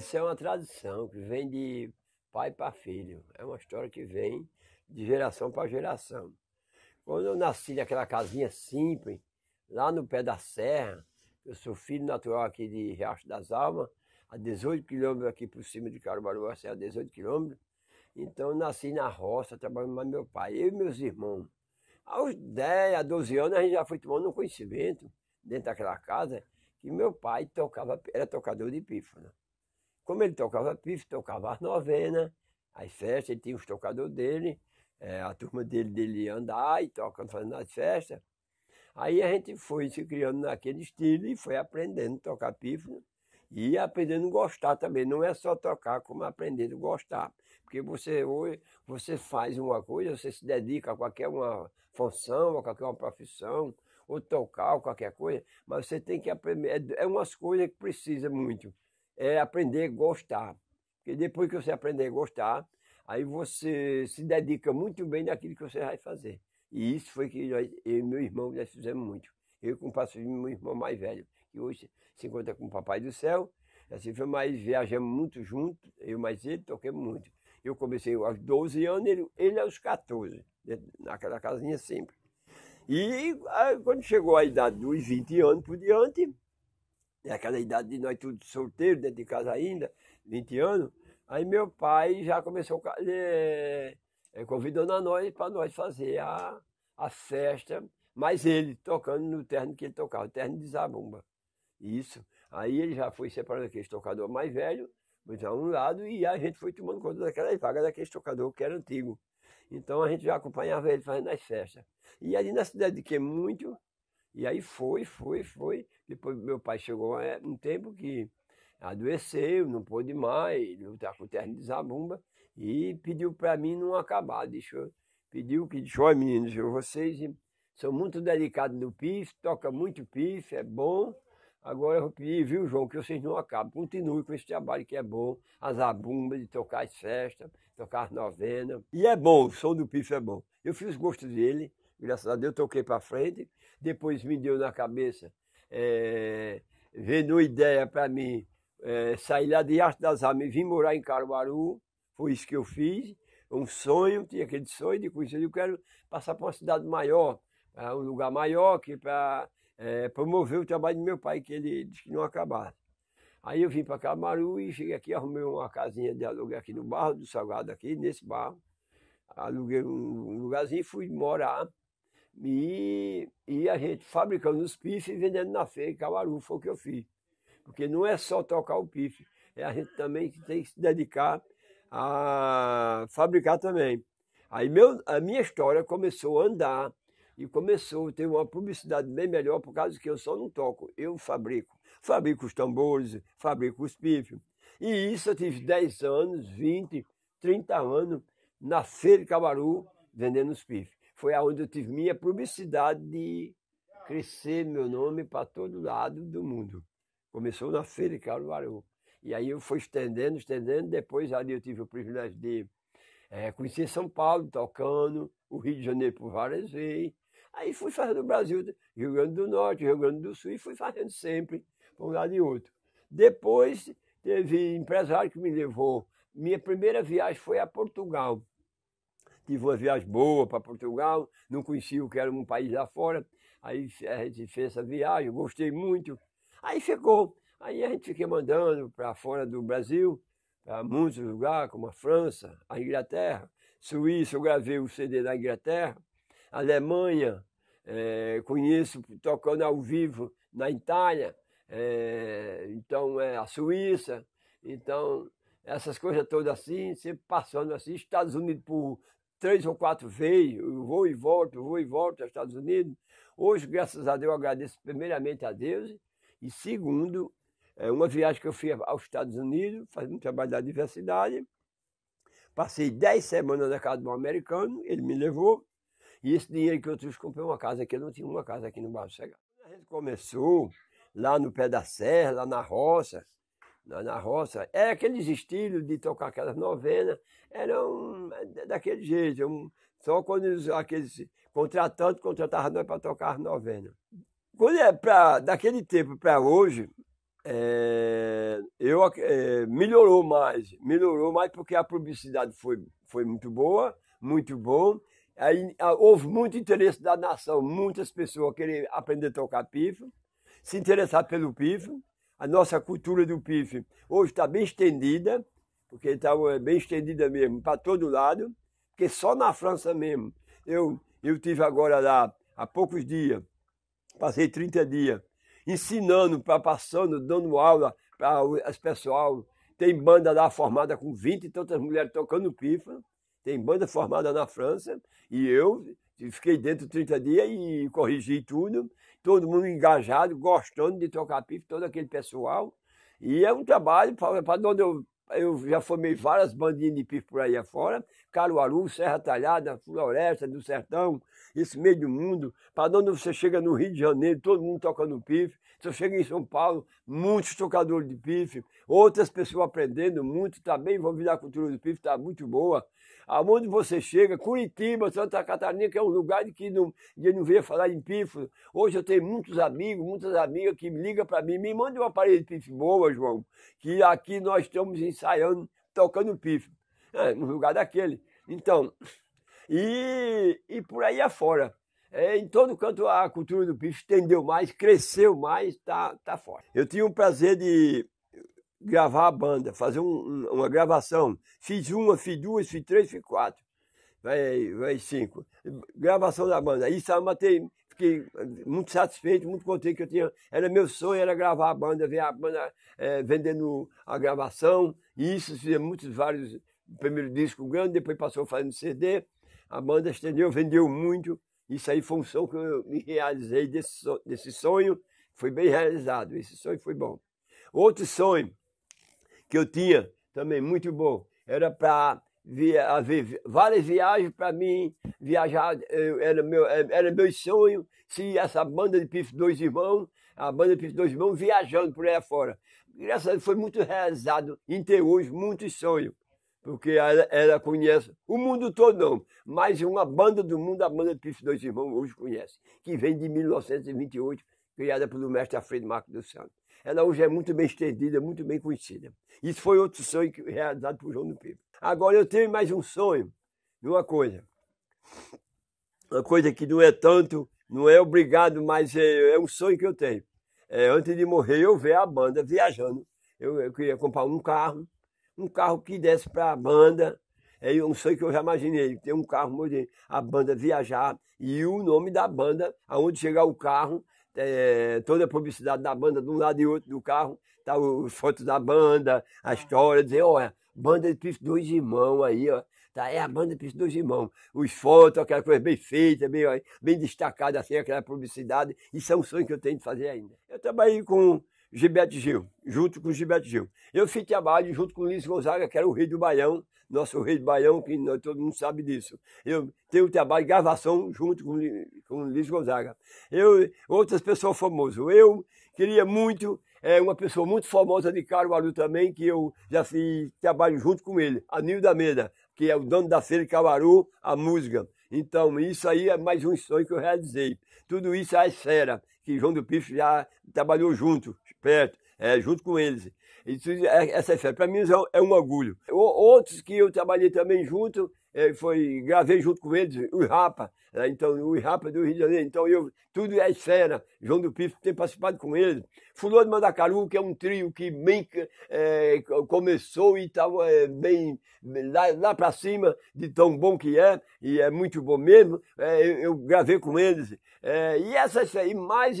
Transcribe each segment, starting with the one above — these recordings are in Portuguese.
Isso é uma tradição que vem de pai para filho. É uma história que vem de geração para geração. Quando eu nasci naquela casinha simples, lá no pé da serra, eu sou filho natural aqui de Riacho das Almas, a 18 quilômetros aqui por cima de Caruaru, a serra 18 quilômetros. Então eu nasci na roça, trabalhando mais meu pai, eu e meus irmãos. Aos 10 a 12 anos a gente já foi tomando um conhecimento dentro daquela casa que meu pai tocava, era tocador de pífano. Como ele tocava pífano, tocava as novenas, as festas, ele tinha os tocadores dele, a turma dele ia andar e tocando, fazendo as festas. Aí a gente foi se criando naquele estilo e foi aprendendo a tocar pífano e aprendendo a gostar também. Não é só tocar, como aprendendo a gostar. Porque hoje você faz uma coisa, você se dedica a qualquer uma função, a qualquer uma profissão, ou tocar, ou qualquer coisa, mas você tem que aprender. É umas coisas que precisa muito. É aprender a gostar. Porque depois que você aprender a gostar, aí você se dedica muito bem naquilo que você vai fazer. E isso foi que eu e meu irmão nós fizemos muito. Eu com o pastor meu irmão mais velho, que hoje se encontra com o Papai do Céu. Assim foi, mais viajamos muito juntos, eu mais ele, toquemos muito. Eu comecei aos 12 anos, ele aos 14, naquela casinha sempre. E aí, quando chegou a idade dos 20 anos por diante, é aquela idade de nós todos solteiros, dentro de casa ainda, 20 anos, aí meu pai já começou convidando a nós para nós fazer a festa, mas ele tocando no terno que ele tocava, o terno de zabumba. Isso. Aí ele já foi separando aquele tocador mais velho, a um lado, e a gente foi tomando conta daquelas vagas daquele tocador que era antigo. Então a gente já acompanhava ele fazendo as festas. E ali nós se dediquemos muito, e aí foi. Depois meu pai chegou um tempo que adoeceu, não pôde mais lutar com o terno de zabumba, e pediu para mim não acabar. Pediu que, olha meninos, vocês são muito delicados no pife, toca muito pife, é bom. Agora eu vou pedir, viu, João, que vocês não acabem. Continue com esse trabalho que é bom, a zabumba, de tocar as festas, tocar as novenas. E é bom, o som do pife é bom. Eu fiz gosto dele, graças a Deus, toquei para frente. Depois me deu na cabeça, vendo ideia para mim, sair lá de Riacho das Almas e vim morar em Caruaru. Foi isso que eu fiz. Um sonho, tinha aquele sonho de conhecer. Eu quero passar para uma cidade maior, um lugar maior, que para promover o trabalho do meu pai, que ele disse que não acabasse. Aí eu vim para Caruaru e cheguei aqui, arrumei uma casinha de aluguel aqui no Barro do Salgado, aqui nesse bairro. Aluguei um lugarzinho e fui morar. E a gente fabricando os pifes e vendendo na feira em Caruaru, foi o que eu fiz. Porque não é só tocar o pife, a gente também tem que se dedicar a fabricar também. Aí a minha história começou a andar e começou a ter uma publicidade bem melhor, por causa que eu só não toco, eu fabrico. Fabrico os tambores, fabrico os pifes. E isso eu tive 10 anos, 20, 30 anos na feira de Caruaru vendendo os pifes. Foi aonde eu tive minha publicidade de crescer meu nome para todo lado do mundo. Começou na feira de Caruaru. E aí eu fui estendendo, depois ali eu tive o privilégio de conhecer São Paulo, tocando, o Rio de Janeiro por várias vezes. Aí fui fazendo o Brasil, Rio Grande do Norte, Rio Grande do Sul, e fui fazendo sempre, para um lado e outro. Depois teve empresário que me levou. Minha primeira viagem foi a Portugal. Tive uma viagem boa para Portugal, não conhecia o que era um país lá fora. Aí a gente fez essa viagem, gostei muito. Aí ficou. Aí a gente fica mandando para fora do Brasil, para muitos lugares, como a França, a Inglaterra, Suíça, eu gravei o CD da Inglaterra, Alemanha, conheço tocando ao vivo na Itália, então a Suíça, então essas coisas todas assim, sempre passando assim, Estados Unidos por 3 ou 4 vezes, eu vou e volto aos Estados Unidos. Hoje, graças a Deus, eu agradeço primeiramente a Deus, e segundo, uma viagem que eu fiz aos Estados Unidos, fazendo um trabalho da diversidade. Passei 10 semanas na casa de um americano, ele me levou, e esse dinheiro que eu trouxe, comprei uma casa aqui, eu não tinha uma casa aqui no Barro Cegado. A gente começou lá no pé da serra, lá na roça, era aqueles estilos de tocar aquelas novenas, eram daquele jeito, só quando aqueles contratantes contratavam nós para tocar as novenas. Quando daquele tempo para hoje, melhorou mais porque a publicidade foi muito boa, muito bom. Aí houve muito interesse da nação, muitas pessoas querem aprender a tocar pífano, se interessar pelo pífano. A nossa cultura do pífano hoje está bem estendida, porque está bem estendida mesmo para todo lado, porque só na França mesmo. Eu tive agora lá há poucos dias, passei 30 dias, ensinando, passando, dando aula para as pessoal. Tem banda lá formada com 20 e tantas mulheres tocando pífano. Tem banda formada na França. E eu fiquei dentro de 30 dias e corrigi tudo. Todo mundo engajado, gostando de tocar pífano, todo aquele pessoal. E é um trabalho para onde eu já formei várias bandinhas de pífano por aí afora. Caruaru, Serra Talhada, Floresta do Sertão, esse meio do mundo. Para onde você chega no Rio de Janeiro, todo mundo tocando pífano. Se eu chego em São Paulo, muitos tocadores de pífano, outras pessoas aprendendo muito, está bem envolvida a cultura do pífano, está muito boa. Aonde você chega, Curitiba, Santa Catarina, que é um lugar que não veio falar em pífano. Hoje eu tenho muitos amigos, muitas amigas que me ligam para mim, me mandam um aparelho de pífano boa, João, que aqui nós estamos ensaiando, tocando pífano. No lugar daquele. Então, e por aí afora. Em todo canto a cultura do pífano estendeu mais, cresceu mais, tá forte. Eu tinha o prazer de gravar a banda, fazer uma gravação. Fiz uma, fiz duas, fiz três, fiz quatro. Vai cinco. Gravação da banda. Aí fiquei muito satisfeito, muito contente que eu tinha. Era meu sonho, era gravar a banda, ver a banda vendendo a gravação. E isso, fizemos vários. Primeiro disco grande, depois passou fazendo CD. A banda estendeu, vendeu muito. Isso aí foi um sonho que eu me realizei desse sonho. Foi bem realizado. Esse sonho foi bom. Outro sonho que eu tinha, também muito bom, era para haver várias viagens para mim, viajar, era meu sonho, se essa banda de pífano Dois Irmãos, a banda de pífano Dois Irmãos, viajando por aí afora. Graças a Deus foi muito realizado, em ter hoje muitos sonhos, porque ela conhece o mundo todo não, mas uma banda do mundo, a banda de pífano Dois Irmãos, hoje conhece, que vem de 1928, criada pelo mestre Alfredo Marcos dos Santos. Ela hoje é muito bem estendida, muito bem conhecida. Isso foi outro sonho realizado por João do Pífano. Agora eu tenho mais um sonho de uma coisa que não é tanto, não é obrigado, mas é um sonho que eu tenho. Antes de morrer eu ver a banda viajando. Eu queria comprar um carro que desse para a banda. É um sonho que eu já imaginei, ter um carro, a banda viajar e o nome da banda, aonde chegar o carro, toda a publicidade da banda de um lado e outro do carro, tá as fotos da banda, a história, dizer, olha, banda de Pífano Dois Irmãos aí, ó. Tá, é a banda de Pífano Dois Irmãos. Os fotos, aquela coisa bem feita, bem destacada assim, aquela publicidade. Isso é um sonho que eu tenho de fazer ainda. Eu trabalhei com Gilberto Gil, junto com Gilberto Gil. Eu fiz trabalho junto com o Luiz Gonzaga, que era o rei do Baião, nosso rei do Baião, que todo mundo sabe disso. Eu tenho trabalho de gravação junto com o Luiz Gonzaga. Outras pessoas famosas. Eu queria muito, uma pessoa muito famosa de Caruaru também, que eu já fiz trabalho junto com ele, Anildo Almeida, que é o dono da feira de Caruaru, a música. Então, isso aí é mais um sonho que eu realizei. Tudo isso é a esfera, que João do Pífano já trabalhou junto, perto, junto com eles. Essa esfera, para mim, é um orgulho. Outros que eu trabalhei também junto, gravei junto com eles, o Rapa, então o Rapa do Rio de Janeiro, então tudo é esfera, João do Pífano tem participado com eles. Fulô de Mandacaru, que é um trio que bem começou e estava bem lá para cima, de tão bom que é, e é muito bom mesmo, eu gravei com eles. E essas aí, mais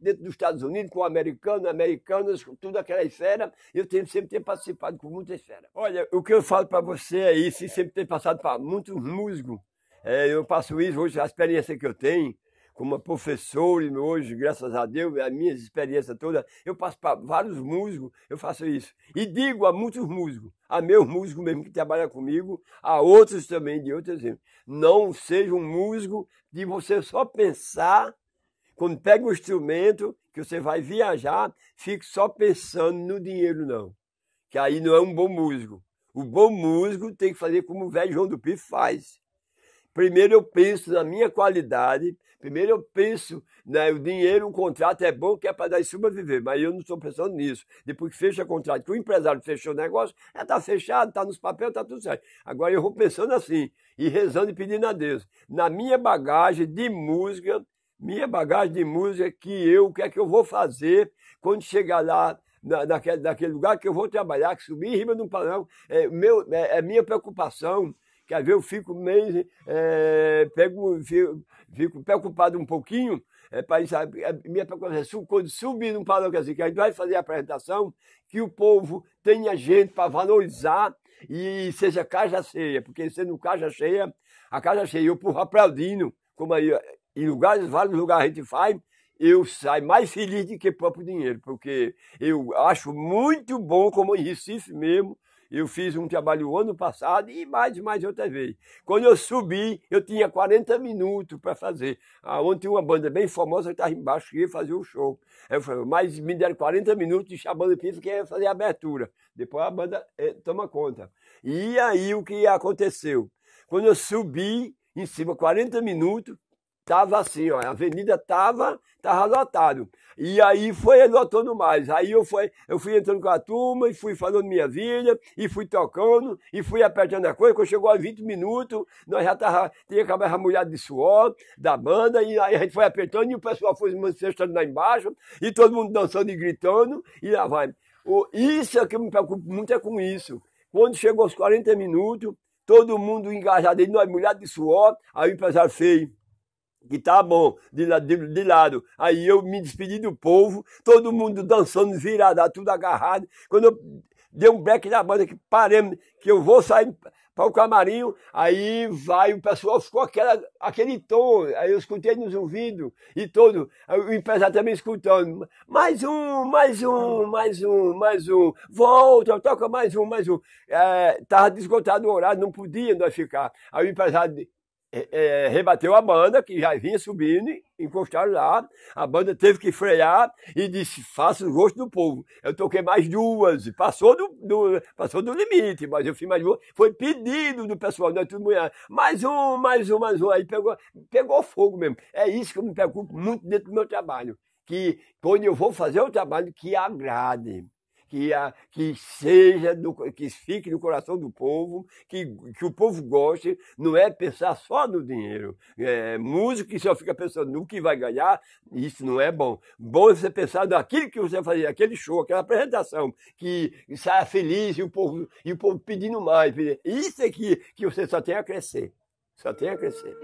dentro dos Estados Unidos, com americanas, com tudo aquela esfera, eu sempre tenho participado com muita esfera. Olha, o que eu falo para você é isso, e sempre tenho passado para muitos músicos. Eu passo isso hoje, a experiência que eu tenho, como professor, e hoje, graças a Deus, a minha experiência toda, eu passo para vários músicos, eu faço isso. E digo a muitos músicos, a meus músicos mesmo que trabalham comigo, a outros também, de outros exemplos. Não seja um músico de você só pensar, quando pega o instrumento, que você vai viajar, fique só pensando no dinheiro, não. Que aí não é um bom músico. O bom músico tem que fazer como o velho João do Pífano faz. primeiro eu penso na minha qualidade, primeiro eu penso, né, o dinheiro, o contrato é bom que é para dar isso para viver, mas eu não estou pensando nisso. Depois que fecha o contrato, que o empresário fechou o negócio, já está fechado, está nos papéis, está tudo certo. Agora eu vou pensando assim, e rezando e pedindo a Deus, na minha bagagem de música, o que é que eu vou fazer quando chegar lá, naquele lugar que eu vou trabalhar, que subir em cima de um painel, é minha preocupação. Quer ver, eu fico meio, fico preocupado um pouquinho, para isso, minha preocupação, quando subir num palanque assim, que a gente vai fazer a apresentação, que o povo tenha gente para valorizar e seja caixa cheia, porque sendo caixa cheia, a caixa cheia, o povo aplaudindo, como aí, em vários lugares a gente faz, eu saio mais feliz do que o próprio dinheiro, porque eu acho muito bom, como em Recife mesmo, eu fiz um trabalho o ano passado e mais outra vez. Quando eu subi, eu tinha 40 minutos para fazer. Ontem uma banda bem famosa que estava embaixo, que ia fazer o show. Eu falei, mas me deram 40 minutos e a banda pensa que ia fazer a abertura. Depois a banda toma conta. E aí o que aconteceu? Quando eu subi em cima, 40 minutos, tava assim, ó, a avenida tava lotado. E aí foi lotando mais. Aí eu fui entrando com a turma e fui falando minha vida, e fui tocando, e fui apertando a coisa. Quando chegou a 20 minutos, nós já tinha acabado molhado de suor da banda, e aí a gente foi apertando, e o pessoal foi se manifestando lá embaixo, e todo mundo dançando e gritando, e lá vai. Isso é que eu me preocupo muito é com isso. Quando chegou aos 40 minutos, todo mundo engajado, e nós molhado de suor, aí o empresário fez que tá bom, de lado. Aí eu me despedi do povo, todo mundo dançando, virado, tudo agarrado. Quando eu dei um break na banda, que parei, que eu vou sair para o camarim, aí vai, o pessoal ficou aquele tom, aí eu escutei nos ouvidos, e todo, o empresário também escutando, mais um, volta, toca mais um. Tava esgotado o horário, não podia nós ficar. Aí o empresário rebateu a banda, que já vinha subindo, encostaram lá, a banda teve que frear e disse, faça o gosto do povo. Eu toquei mais duas, passou do limite, mas eu fiz mais duas, foi pedido do pessoal, não é tudo mulher, mais um, aí pegou fogo mesmo. É isso que eu me preocupo muito dentro do meu trabalho, que quando eu vou fazer o trabalho que agrade, que fique no coração do povo, que o povo goste, não é pensar só no dinheiro. Músico que só fica pensando no que vai ganhar, isso não é bom. Bom é você pensar naquilo que você vai fazer, aquele show, aquela apresentação, que saia feliz e o povo pedindo mais. Isso é que você só tem a crescer. Só tem a crescer.